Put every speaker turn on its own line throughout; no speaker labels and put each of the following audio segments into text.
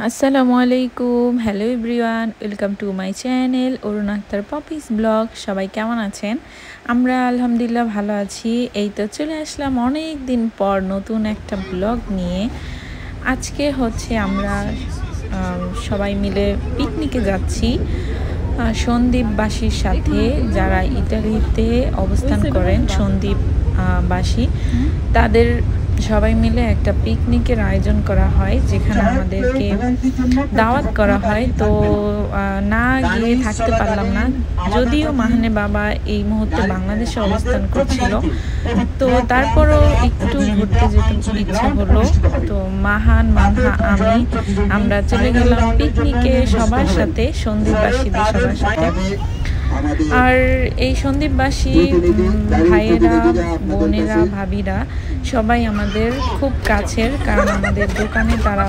আসসালামু আলাইকুম, hello everyone, welcome to my channel Arun Akter Popi's vlog. সবাই কেমন আছেন? আমরা আলহামদুলিল্লাহ ভালো আছি। এই তো চলে আসলাম অনেক দিন পর নতুন একটা ব্লগ নিয়ে। আজকে হচ্ছে আমরা সবাই মিলে পিকনিকে যাচ্ছি সন্দ্বীপবাসীর সাথে, যারা ইতালিতে অবস্থান করেন, সন্দ্বীপবাসী। তাদের সবাই মিলে একটা পিকনিকের আয়োজন করা হয়, যেখানে আমাদেরকে দাওয়াত করা হয়। তো না গিয়ে থাকতে পারলাম না, যদিও মাহানে বাবা এই মুহূর্তে বাংলাদেশে অবস্থান করছিল, তো তারপরও একটু ঘুরতে যেতে ইচ্ছা হলো। তো মানহা আমরা চলে গেলাম পিকনিকে সবার সাথে, সন্দ্বীপবাসীদের সবার সাথে। আর এই সন্দ্বীপবাসী ভাইয়েরা, বোনেরা, ভাবিরা সবাই আমাদের খুব কাছের, কারণ আমাদের দোকানে তারা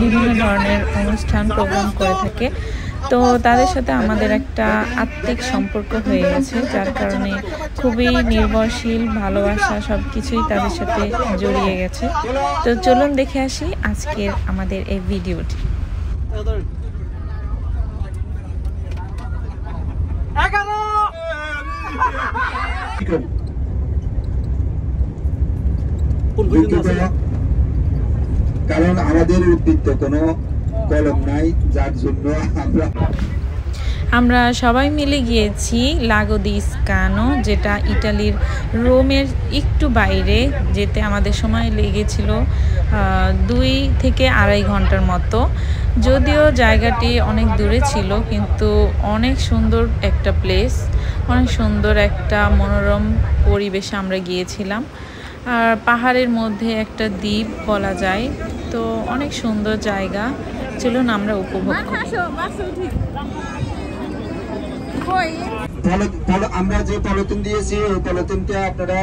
বিভিন্ন ধরনের অনুষ্ঠান প্রোগ্রাম করে থাকে। তো তাদের সাথে আমাদের একটা আত্মিক সম্পর্ক হয়ে গেছে, যার কারণে খুবই নির্ভরশীল, ভালোবাসা সব কিছুই তাদের সাথে জড়িয়ে গেছে। তো চলুন দেখে আসি আজকের আমাদের এই ভিডিওটি।
কারণ আমাদের উদ্বৃত্ত কোনো কলম নাই, যার জন্য
আমরা সবাই মিলে গিয়েছি লাগো দি স্কানো, যেটা ইটালির রোমের একটু বাইরে। যেতে আমাদের সময় লেগেছিল 2 থেকে আড়াই ঘন্টার মতো। যদিও জায়গাটি অনেক দূরে ছিল, কিন্তু অনেক সুন্দর একটা প্লেস, অনেক সুন্দর একটা মনোরম পরিবেশে আমরা গিয়েছিলাম। আর পাহাড়ের মধ্যে একটা দ্বীপ বলা যায়, তো অনেক সুন্দর জায়গা। চলুন আমরা উপভোগ করি।
আমরা যে পলিথিন দিয়েছি, ওই পলিথিনটা আপনারা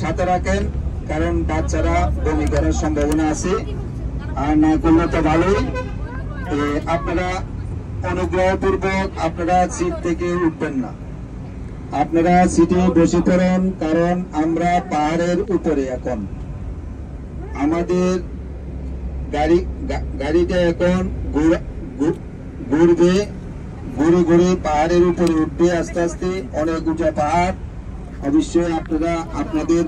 সাথে রাখেন, কারণ বাচ্চারা বমি করার সম্ভাবনা আছে, আর না করলে তো ভালোই। আপনারা অনুগ্রহপূর্বক আপনারা সিট থেকে উঠবেন না, আপনারা সিটে বসে পড়েন, কারণ আমরা পাহাড়ের উপরে। এখন আমাদের গাড়িটা এখন ঘুরবে, ঘুরে ঘুরে পাহাড়ের উপরে উঠবে আস্তে আস্তে, অনেক উঁচা পাহাড়। অবশ্যই আপনারা আপনাদের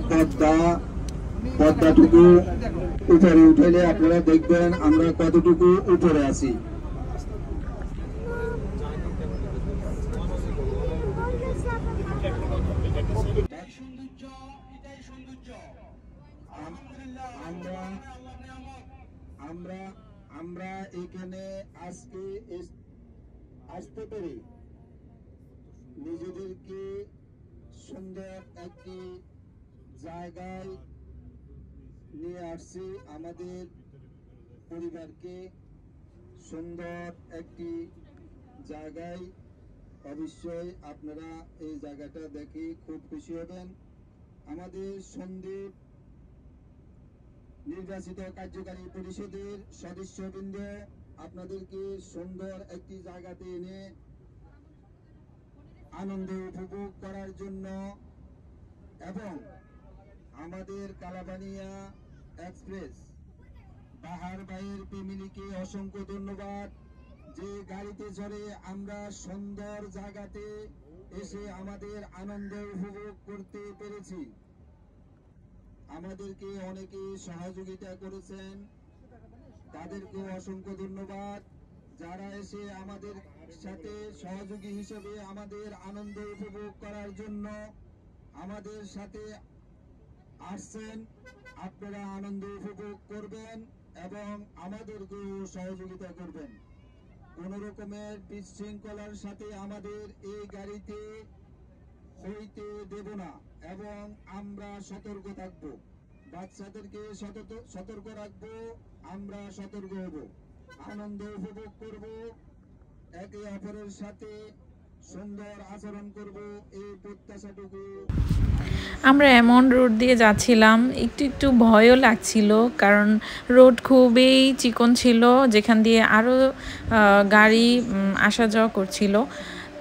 পদ্মাটুকু উপরে উঠাইলে আপনারা দেখবেন আমরা কতটুকু উপরে আছি। আমরা এখানে আজকে আসতে পেরে নিজেদেরকে সুন্দর একটি জায়গায় নিয়ে আসছি, আমাদের পরিবারকে সুন্দর একটি জায়গায়। অবশ্যই আপনারা এই জায়গাটা দেখে খুব খুশি হবেন। আমাদের সন্দ্বীপ নির্বাচিত কার্যকারী পরিষদের সদস্যবৃন্দ আপনাদেরকে সুন্দর একটি জায়গাতে এনে আনন্দ উপভোগ করার জন্য, এবং আমাদের কালাবানিয়া এক্সপ্রেস বাহার ভাইয়ের ফ্যামিলিকে অসংখ্য ধন্যবাদ, যে গাড়িতে চড়ে আমরা সুন্দর জায়গাতে এসে আমাদের আনন্দ উপভোগ করতে পেরেছি। আমাদেরকে অনেকে সহযোগিতা করেছেন, তাদেরকে অসংখ্য ধন্যবাদ। যারা এসে আমাদের সাথে সহযোগী হিসেবে আমাদের আনন্দ উপভোগ করার জন্য আমাদের সাথে আসছেন, আপনারা আনন্দ উপভোগ করবেন এবং আমাদেরকেও সহযোগিতা করবেন। কোন রকমের বিশৃঙ্খলার সাথে আমাদের এই গাড়িতে হইতে দেব না, এবং আমরা সতর্ক থাকব, বাচ্চাদেরকে সতর্ক রাখবো, আমরা সতর্ক হব, আনন্দ উপভোগ করব, একে অপরের সাথে সুন্দর আচরণ করব, এই প্রত্যাশাটুকু।
আমরা এমন রোড দিয়ে যাচ্ছিলাম, একটু ভয়ও লাগছিল, কারণ রোড খুবই চিকন ছিল, যেখান দিয়ে আরও গাড়ি আসা যাওয়া করছিল।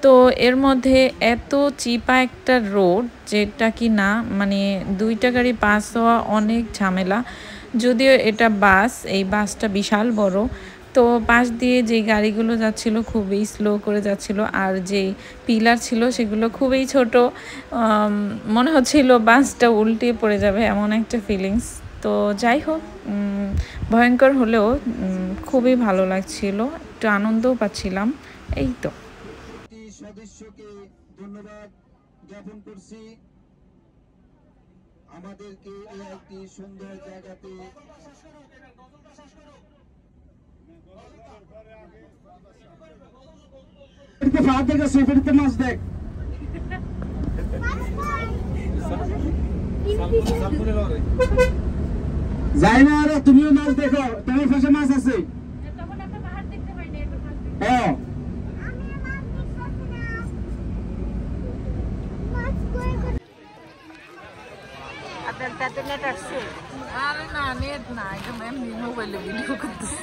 তো এর মধ্যে এত চিপা একটা রোড, যেটা কি না মানে 2টা গাড়ি পাস হওয়া অনেক ঝামেলা। যদিও এটা বাস, এই বাসটা বিশাল বড়, তো পাশ দিয়ে যে গাড়িগুলো যাচ্ছিল খুবই স্লো করে যাচ্ছিল, আর যে পিলার ছিল সেগুলো খুবই ছোট, মনে হচ্ছিল বাসটা উল্টে পড়ে যাবে এমন একটা ফিলিংস। তো যাই হোক, ভয়ঙ্কর হলেও খুবই ভালো লাগছিল, একটু আনন্দও পাচ্ছিলাম। এই তো
সদস্যকে ধন্যবাদ জ্ঞাপন করছি, আমাদেরকে এই একটি সুন্দর জায়গাতে মাছ দেখ যাই না, আরে তুমিও মাছ দেখো, তোমার পাশে মাছ আছে।
আরে না, নেট না, একদম এমনি মোবাইলে ভিডিও করতেছি।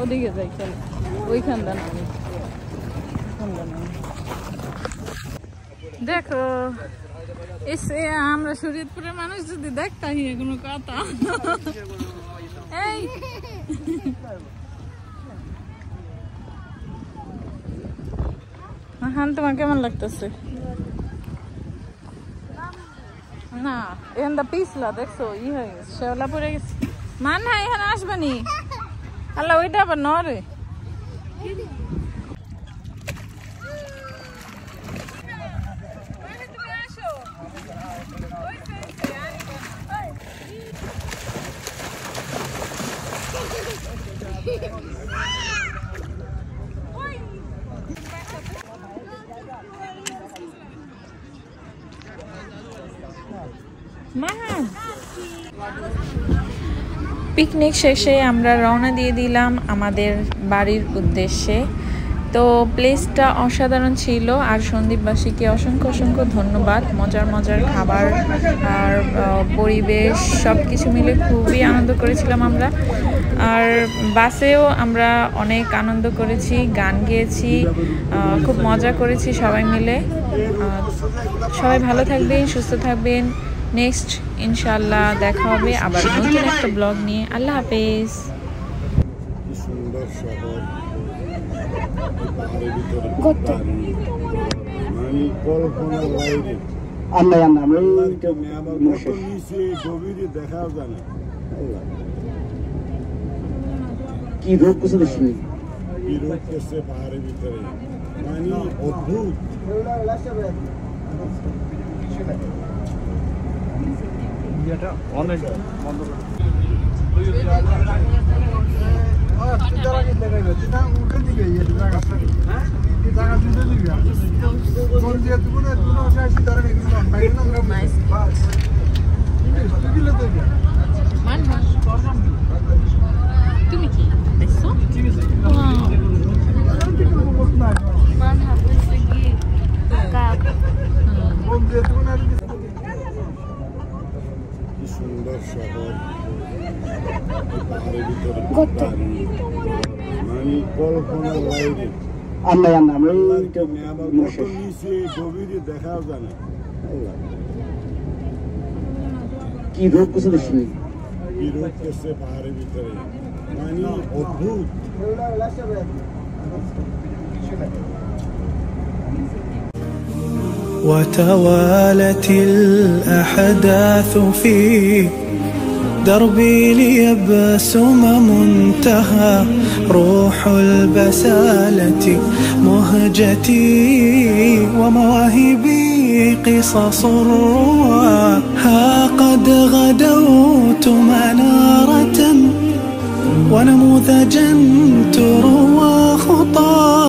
ওদিকে যাই, চলো ওইখানটা না, দেখো এসে আমরা শরীয়তপুরের মানুষ যদি দেখতাম কোনো কথা। এই হ্যাঁ, তোমার কেমন লাগতেছে? না এখানটা পিছলা, দেখছো ই হয়ে গেছে, শেওলা পড়ে গেছে। মান হ্যাঁ এখানে আসবানি, আল্লাহ ওইটা আবার নরে। পিকনিক শেষে আমরা রওনা দিয়ে দিলাম আমাদের বাড়ির উদ্দেশ্যে। তো প্লেসটা অসাধারণ ছিল, আর সন্দ্বীপবাসীকে অসংখ্য অসংখ্য ধন্যবাদ। মজার মজার খাবার আর পরিবেশ সব কিছু মিলে খুবই আনন্দ করেছিলাম আমরা। আর বাসেও আমরা অনেক আনন্দ করেছি, গান গেয়েছি, খুব মজা করেছি সবাই মিলে। সবাই ভালো থাকবেন, সুস্থ থাকবেন। নেক্সট ইনশাআল্লাহ দেখা হবে আবার নতুন একটা ব্লগ নিয়ে। আল্লাহ হাফেজ।
সুন্দর শহর, মানে কল্পনার বাইরে। গভীরে দেখাও জানে
কি রোগ করছে,
কি রোগ করছে পাহাড়ের ভিতরে, মানে অদ্ভুত। অনেক
তুমি কি দেখছো?
সুন্দর শহর, পাহাড়ের ভিতরে, মানে কল্পনার বাইরে। নিচে গভীরে দেখাও জানে
কি রোগ করছে,
কি রোগ করছে পাহাড়ের ভিতরে, মানে অদ্ভুত।
وتوالت الأحداث في دربي ليبسم منتهى روح البسالة مهجتي ومواهبي قصص الروى. ها قد غدوت منارة ونموذجا تروى خطى